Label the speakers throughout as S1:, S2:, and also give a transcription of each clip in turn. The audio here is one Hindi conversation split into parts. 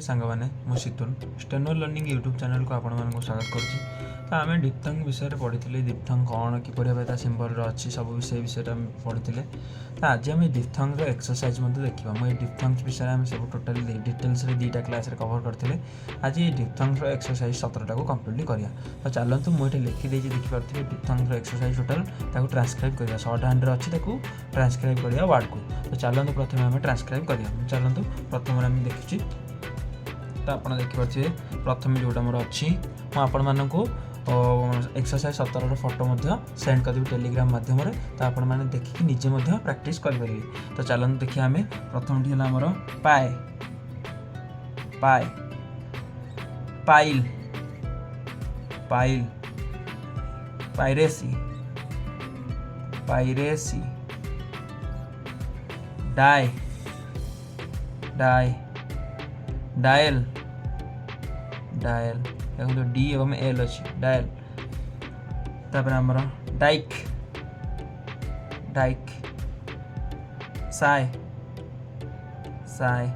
S1: सांग मैंने मु सितुन स्टेनो लर्निंग यूट्यूब चैनल को आपण मानक स्वागत करुच्ची। तो आम डिप्थंग विषय में पढ़ी डिप्थंग कौन कि सिंबल अच्छी सब विषय आम पढ़ी। तो आज आम डिप्थंग एक्सरसाइज देखा मुझे डिप्थंग्स विषय में सब टोटाली डिटेल्स दुईटा क्लास कवर करते। आज ये डिप्थंग्स एक्सरसाइज 17टा को कम्प्लीट करिया। तो चलतु मुझे लिखिदे देखिपे डिप्थंग्स एक्सरसाइज टोटाल ट्रांसक्राइब करिया शॉर्ट हैंड अच्छी ट्रांसक्राइब करिया वर्ड को। तो चलतु प्रथम आम ट्रांसक्राइब करिया। चलतु प्रथम आम देखी तो आप देखिपे प्रथम जोटा मोर अच्छी मुझे एक्सरसाइज 17 फोटो सेंड करदेवी टेलीग्राम माध्यम। तो आपण मैंने देखिए निजे प्रैक्टिस करेंगे। तो चलते देखिए आम प्रथम टी आमर पाए पाए pile pile piracy piracy dye dye dial dial देखो डी एवं एल अच्छी डायल। तापर आमर dike dike sigh sigh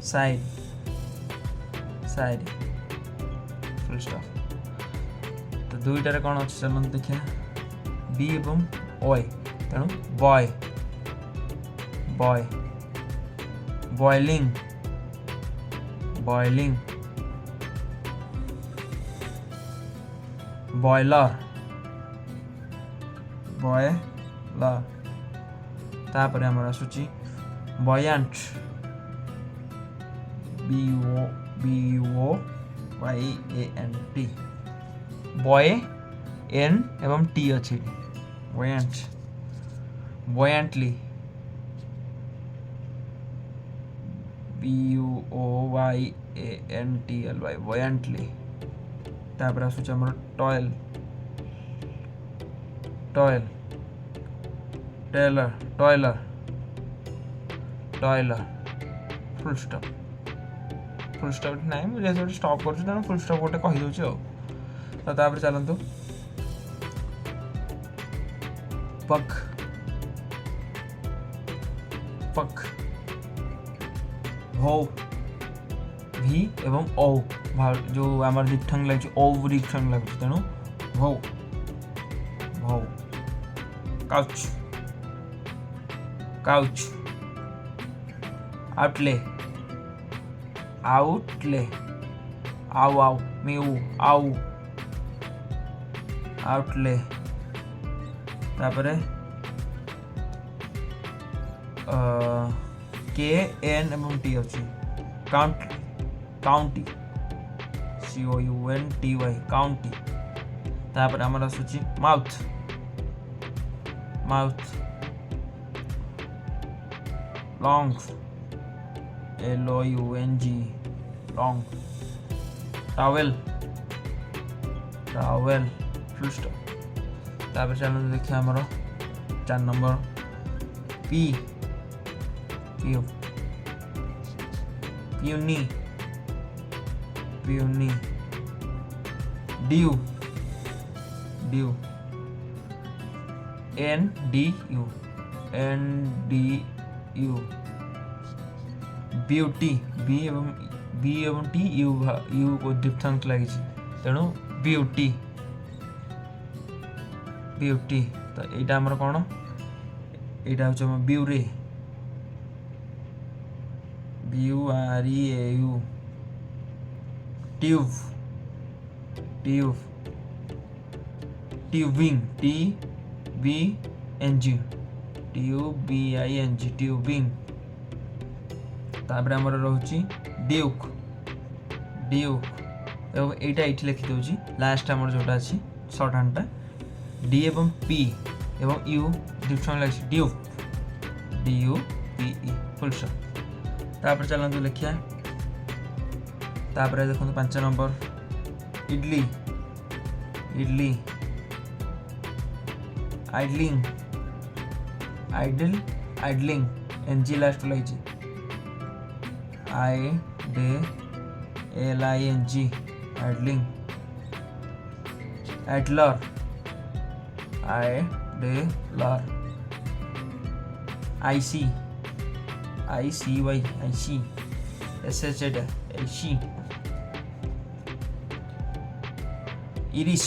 S1: side side full stop. तो दुईटार कौन अच्छे चलते देखिए बी एवं ओए तेणु boy boy boiling boiling boiler boiler. तापर आमर आसूची बॉयंट BOYANT बॉय एन एवं टी अच्छी बॉयंट बॉयंटली BUOYANTLY बॉयंटली। तापर आसूची आमर toil toil tailor toiler toiler full stop ना मुझे स्टॉप कर फुल स्टॉप गोटे कहीदे। तो तापर चलतु पक पक भौ भी एवं औ जो आम डिप्थंग लगे औ डिप्थंग लगे तेणु भौ भौ काउच काउच आउटले आउटले आउ आउ मेऊ आउ आउटले। तापरे के एन एवं टी अच्छी काउंट काउंटी COUNTY काउंटी। तापर आमर आसूची mouth mouth long LOUNG long towel towel full stop. तापर चलो देखिए आमर 4 number P P O puny puny dew dew NDU beauty B एवं टी यू को डिप्थंग लगी तेणु ब्यूटी ब्यूटी। तो यहाँ आमर कौन यहाँ हूँ ब्यूरे BUREAU tube tube tubing TUBING tubing. तापर आमर रोची ड्यूक ड्यूक एवं यहाँ ये लिखी दूसरी लास्ट आमर जोटा अच्छी शॉर्ट हैंडटा डी एवं पी एवं यू डिप्थंग लगे ड्यूक DUPE फुल स्टॉप। तापर चलते लिखिया। तापर देखो 5 number idly idly idling idle idling NG last लगी IDLING idling idler idler IC ICY IC SH एटा icy Irish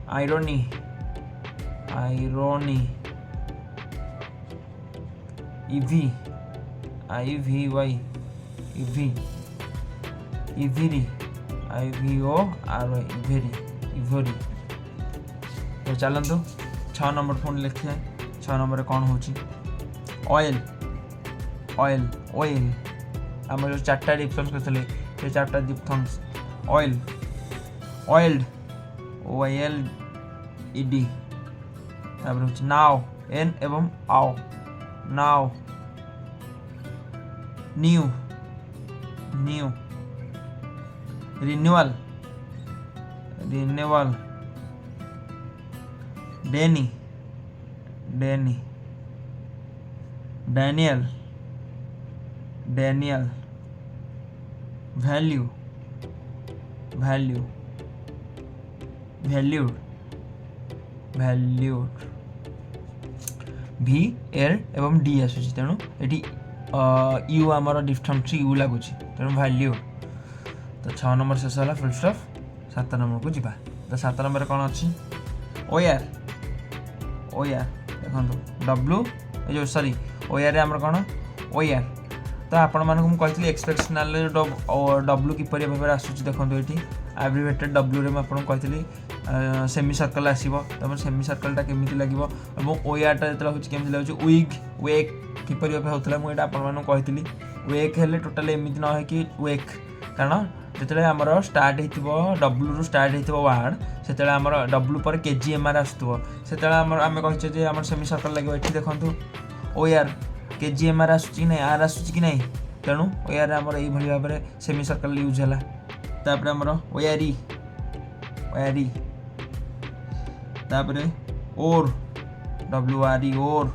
S1: irony ivy IVY ivy ivory IVORY ivory. तो चलतु 6 नंबर फोन लिखिए। 6 नंबर कौन हो ऑयल आम जो 4टा डिप्थंग्स करते से 4टा diphthongs oil oiled OILED now N एवं आओ now new renewal Danny Daniel valued V L एवं D आसूँ तेणु ये यू आमर डिप्थंग यू लगुच तेणु वैल्यूड। तो 6 नंबर शेष है फुल स्टॉप। 7 नंबर को जीवा। तो 7 नंबर कौन अच्छी OR देखो W जो सॉरी OR आमर कौन OR। तो आपण मानक मु कहली एक्सप्रेशनल W किपरि भाव आसूँ देखो ये एब्रिविएटेड W रे मैं कहली सेमी सर्कल आसो। तुम सेमी सर्कलटा केमी लगे और OR टा जो केमी लगे वेक किपरि भाव होता मुझे आपको वेक हेल्ले टोटाल एमती न हो कि वेक कारण जो आमर स्टार्ट हो W रु स्टार्ट हो वार्ड से आमर W पर KGMR आसो से आम कहे आम सेमी सर्कल लगे ये देखो OR KGMR आसूँ कि ना R आसूँ कि ना तेणु OR आमर ये भाव में सेमी सर्कल यूज है। तापर आमर ORE तापर ओर WRE ओर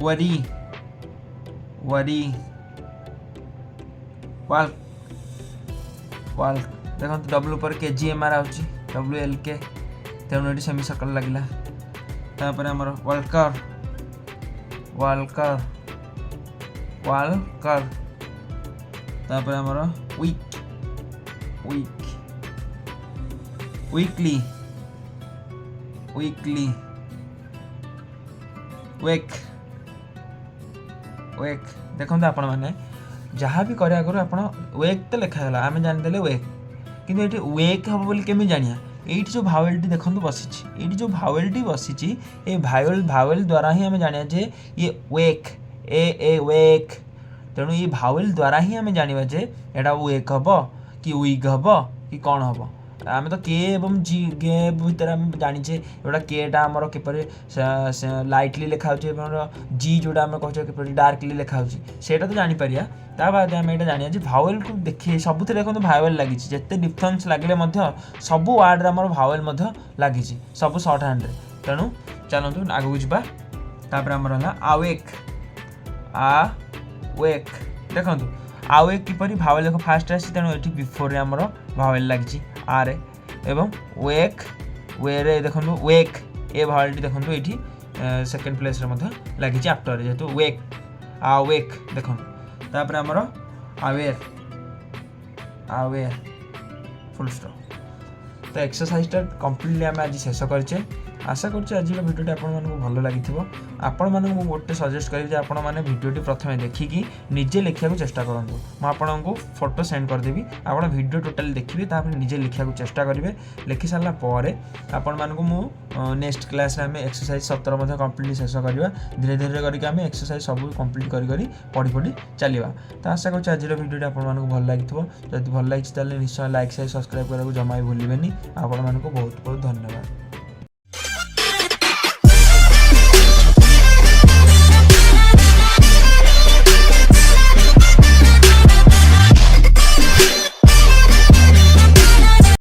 S1: वरी वाल्क देखो W पर KGMR आउची WLK तेणु ये सेमी सर्कल लगला। तापर आमर वाल्कर तापर आमर वीकली वेक देखो आपण मैंने जहाँ भी करे आगु आप वेक तो लिखाला आम जानीदे वेक किंतु ये वेक हम बोली केमी जानिया ये जो भावेलटी देखो बसी ये जो भावेलटी बसी ये भावेल द्वारा ही आम जाना जे ये वेक ए वेक तेणु ये भावेल द्वारा ही आम जाना जे एटा वेक हम कि विग हम कि कौन हम आम तो के एवं जी गे भितर आम जाचे जोटा केटा आमर किपरि लाइटली लिखा जी जोटा आम कहे कि डार्कली लिखा से तो जापर ता बाद आम ये जाना भावेल को देखिए सब देखो भावेल लगी जिते डिप्थंग्स लगे सब वार्ड आम भावेल लगी सब शॉर्ट हैंड तेणु चलतु आगू जापर आमर है आवेक देखो आवेक किपरि भावेल देख फास्ट आसी तेणु ये बिफोर आमर भावेल लगी आर एवं वेक वे देखो वेक ए भावेलटी देखो ये सेकेंड प्लेस लगी आफ्टर जेहेतु वेक आवेक देखो तापर आमर आवेयर फुल स्टॉप। तो एक्सरसाइजटा कम्प्लीटली आम आज शेष करचे आशा करछे आज भिडियोटी आपको भल लगी आपण मानक गोटे सजेस्ट करी आपण मैंने भिडियोटी प्रथम देखिकी निजे लिखा चेष्टा करूँ मुझे फोटो सेंड करदेवी आप भिडियो टोटाली देखिए तापर निजे लिखा चेष्टा करेंगे लिखि सारा पर आपण मानक नेक्स्ट क्लास आम एक्सरसाइज 17 कम्प्लीटली शेष करवा धीरे धीरे करके आम एक्सरसाइज सब कम्प्लीट करी पढ़ी चलवा। तो आशा करछे आज भिडियोटी आपको भल लगी जब भल लगी निश्चय लाइक शेयर सब्सक्राइब करने जमा भूलें। आपण मानक बहुत बहुत धन्यवाद।